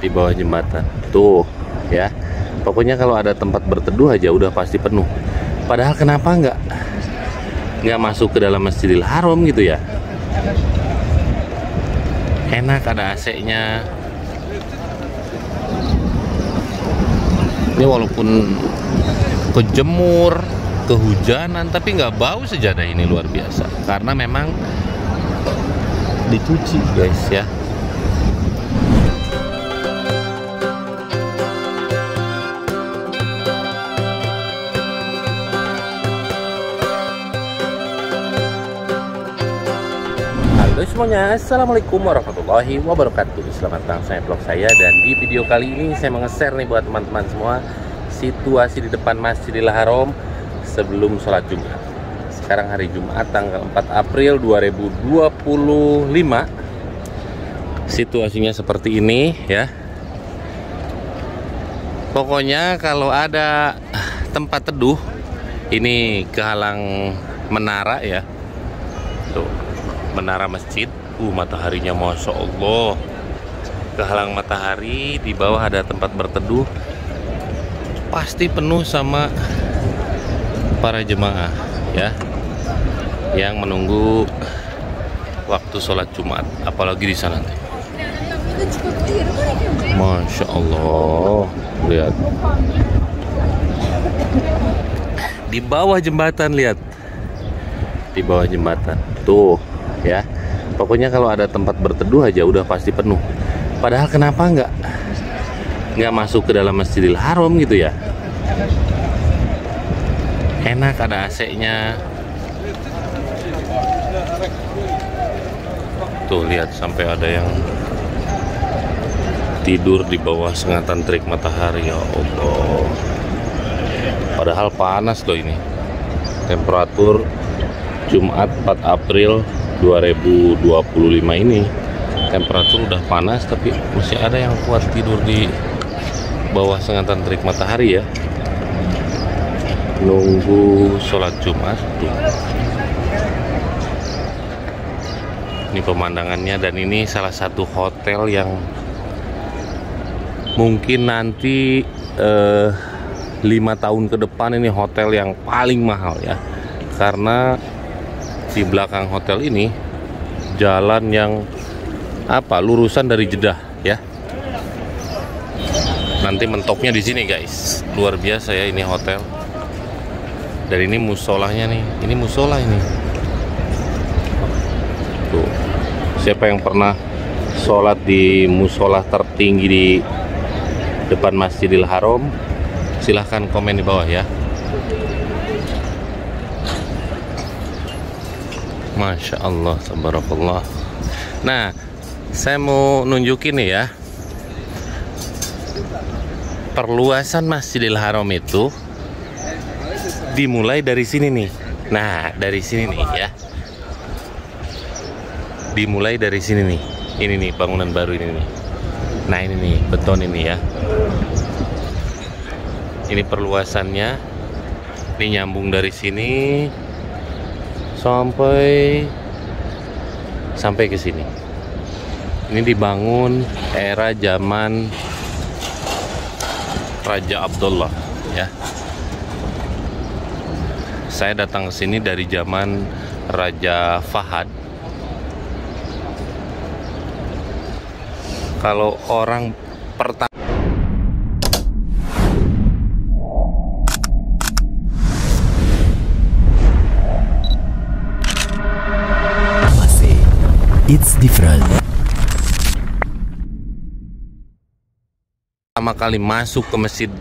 di bawah jembatan. Tuh, ya. Pokoknya kalau ada tempat berteduh aja udah pasti penuh. Padahal kenapa nggak masuk ke dalam Masjidil Haram gitu ya? Enak, ada AC-nya. Ini walaupun kejemur, kehujanan, tapi nggak bau sejadah ini, luar biasa. Karena memang dicuci guys ya. Halo semuanya, assalamualaikum warahmatullahi wabarakatuh. Selamat datang saya vlog saya, dan di video kali ini saya mau nge-share nih buat teman-teman semua situasi di depan Masjidil Haram sebelum sholat Jumat. Sekarang hari Jumat tanggal 4 April 2025. Situasinya seperti ini ya. Pokoknya kalau ada tempat teduh, ini kehalang menara ya. Tuh, menara masjid. Mataharinya Masya Allah, kehalang matahari. Di bawah ada tempat berteduh, pasti penuh sama para jemaah ya, yang menunggu waktu sholat Jumat. Apalagi di sana nih, Masya Allah, lihat di bawah jembatan, lihat di bawah jembatan tuh ya. Pokoknya kalau ada tempat berteduh aja udah pasti penuh. Padahal kenapa nggak masuk ke dalam Masjidil Haram gitu ya? Enak, ada AC-nya. Tuh lihat, sampai ada yang tidur di bawah sengatan terik matahari, ya Allah. Padahal panas loh ini. Temperatur Jumat 4 April 2025 ini temperatur udah panas, tapi masih ada yang kuat tidur di bawah sengatan terik matahari ya, nunggu sholat Jumat tuh. Ini pemandangannya, dan ini salah satu hotel yang mungkin nanti 5 tahun ke depan ini hotel yang paling mahal ya, karena di belakang hotel ini jalan yang lurusan dari Jeddah ya. Nanti mentoknya di sini guys, luar biasa ya ini hotel. Dan ini musolahnya nih, ini musola ini. Tuh, siapa yang pernah sholat di musola tertinggi di depan Masjidil Haram, silahkan komen di bawah ya. Masya Allah, tabarakallah. Nah, saya mau nunjukin nih ya, perluasan Masjidil Haram itu dimulai dari sini nih. Nah, dari sini nih ya. Dimulai dari sini nih. Ini nih bangunan baru ini nih. Nah, ini nih beton ini ya. Ini perluasannya. Ini nyambung dari sini sampai ke sini. Ini dibangun era zaman Raja Abdullah ya. Saya datang ke sini dari zaman Raja Fahad. Kalau orang pertama it's different. Pertama kali masuk ke masjid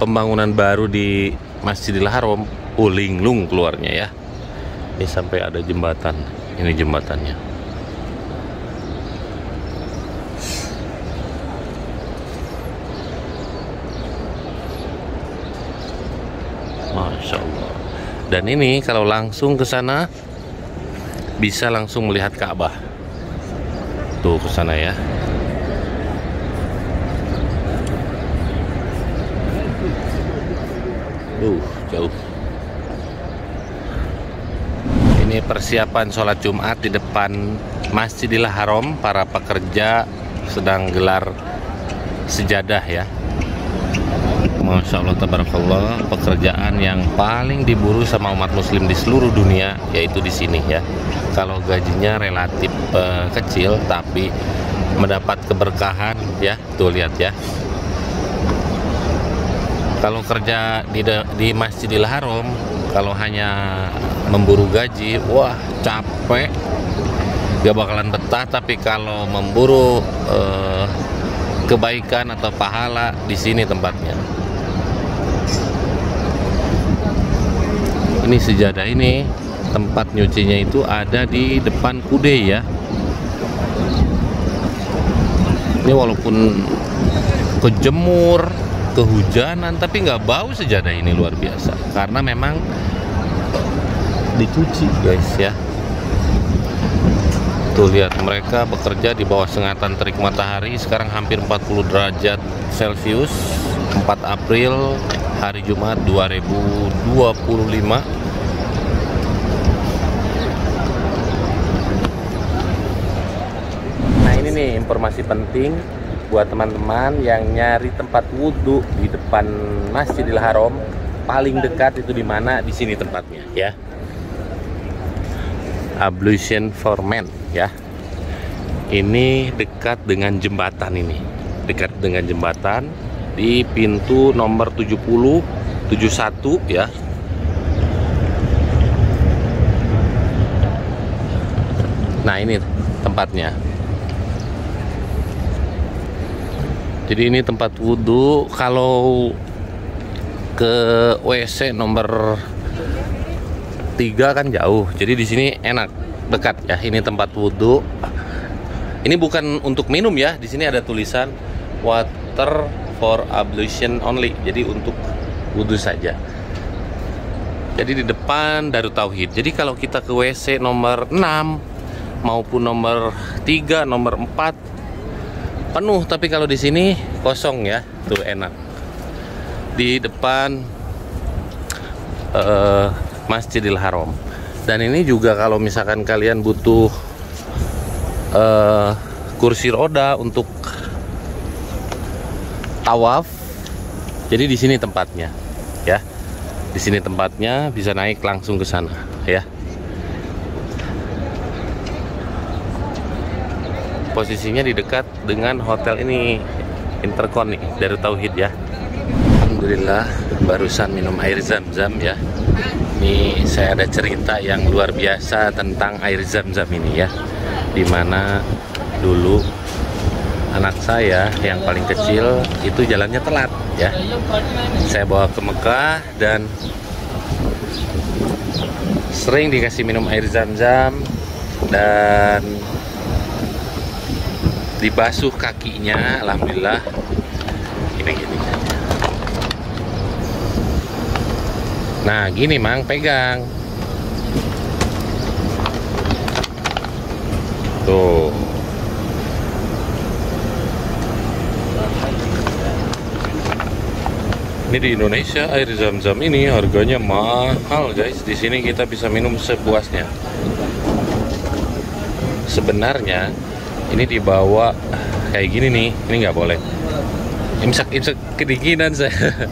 pembangunan baru di Masjidil Haram, linglung keluarnya ya. Ini sampai ada jembatan. Ini jembatannya. Masya Allah. Dan ini kalau langsung ke sana bisa langsung melihat Ka'bah. Tuh ke sana ya. Jauh. Ini persiapan sholat Jumat di depan Masjidil Haram. Para pekerja sedang gelar sejadah ya. Masya Allah tabarakallah, pekerjaan yang paling diburu sama umat muslim di seluruh dunia yaitu di sini ya. Kalau gajinya relatif kecil tapi mendapat keberkahan ya, tuh lihat ya. Kalau kerja di Masjidil Haram, kalau hanya memburu gaji, wah capek, gak bakalan betah. Tapi kalau memburu kebaikan atau pahala, di sini tempatnya. Ini sejadah ini, tempat nyucinya itu ada di depan kude ya. Ini walaupun kejemur, kehujanan, tapi nggak bau sejadah ini, luar biasa. Karena memang dicuci guys ya. Tuh lihat, mereka bekerja di bawah sengatan terik matahari. Sekarang hampir 40 derajat Celcius. 4 April hari Jumat 2025. Nah ini nih informasi penting buat teman-teman yang nyari tempat wudhu di depan Masjidil Haram. Paling dekat itu di mana? Di sini tempatnya ya. Ablution for Men ya. Ini dekat dengan jembatan ini. Dekat dengan jembatan di pintu nomor 70 71 ya. Nah, ini tempatnya. Jadi ini tempat wudhu. Kalau ke WC nomor 3 kan jauh. Jadi di sini enak, dekat ya. Ini tempat wudhu. Ini bukan untuk minum ya. Di sini ada tulisan water for ablution only. Jadi untuk wudhu saja. Jadi di depan Darut Tauhid. Jadi kalau kita ke WC nomor 6 maupun nomor 3, nomor 4 penuh, tapi kalau di sini kosong ya. Tuh enak. Di depan Masjidil Haram. Dan ini juga kalau misalkan kalian butuh kursi roda untuk tawaf, jadi di sini tempatnya ya. Di sini tempatnya, bisa naik langsung ke sana ya. Posisinya di dekat dengan hotel ini, Intercon nih, Darut Tauhid ya. Alhamdulillah barusan minum air zam-zam ya. Ini saya ada cerita yang luar biasa tentang air zam-zam ini ya. Dimana dulu anak saya yang paling kecil itu jalannya telat ya. Saya bawa ke Mekah dan sering dikasih minum air zam-zam dan dibasuh kakinya. Alhamdulillah gini-gini saja. Nah gini Mang, pegang tuh. Ini di Indonesia air zam-zam ini harganya mahal guys. Di sini kita bisa minum sepuasnya. Sebenarnya ini dibawa kayak gini nih, ini nggak boleh. Imsak kedinginan saya.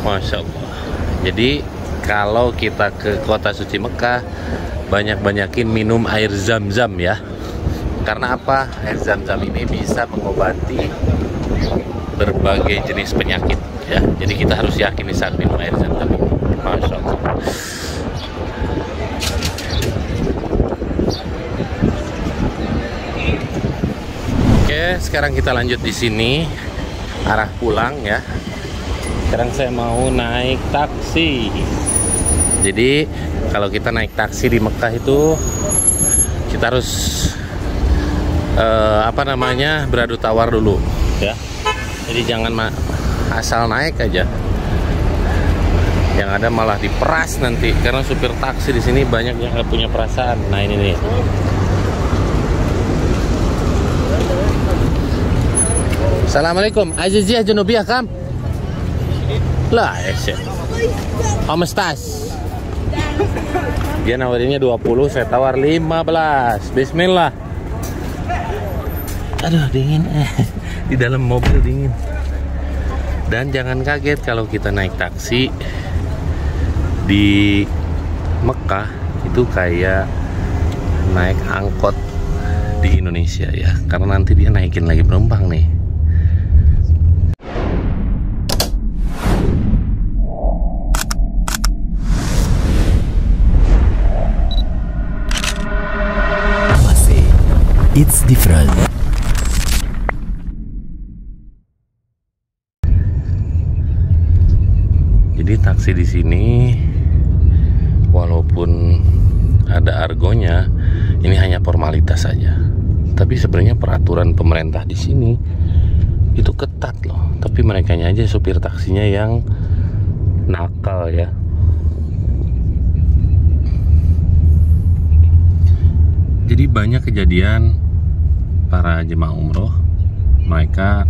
Masya Allah. Jadi kalau kita ke kota suci Mekah, banyak-banyakin minum air zam-zam ya. Karena apa? Air zam-zam ini bisa mengobati berbagai jenis penyakit ya. Jadi kita harus yakin saat minum air zam-zam ini. Masya Allah. Oke, sekarang kita lanjut di sini arah pulang ya. Sekarang saya mau naik taksi. Jadi kalau kita naik taksi di Mekah itu kita harus beradu tawar dulu ya. Jadi jangan asal naik aja. Yang ada malah diperas nanti, karena supir taksi di sini banyak yang nggak punya perasaan. Nah ini nih. Assalamualaikum. Aziziyah Janubiyah kam? Lah, How much tas? Dia nawarinnya 20, saya tawar 15. Bismillah. Aduh, dingin. Di dalam mobil dingin. Dan jangan kaget kalau kita naik taksi di Mekah itu kayak naik angkot di Indonesia ya, karena nanti dia naikin lagi penumpang nih. It's different. Jadi taksi di sini walaupun ada argonya, ini hanya formalitas saja. Tapi sebenarnya peraturan pemerintah di sini itu ketat loh. Tapi merekanya aja supir taksinya yang nakal ya. Jadi banyak kejadian para jemaah umroh, mereka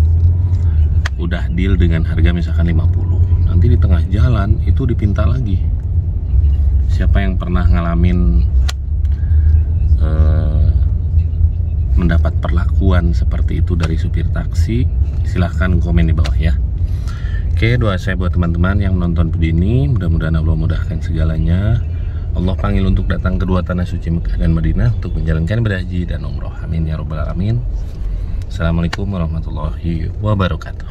udah deal dengan harga misalkan 50, nanti di tengah jalan itu dipinta lagi. Siapa yang pernah ngalamin mendapat perlakuan seperti itu dari supir taksi, silahkan komen di bawah ya. Oke, doa saya buat teman-teman yang menonton video ini, mudah-mudahan Allah mudahkan segalanya. Allah panggil untuk datang kedua tanah suci Mekah dan Madinah untuk menjalankan ibadah haji dan umroh. Amin ya robbal alamin. Assalamualaikum warahmatullahi wabarakatuh.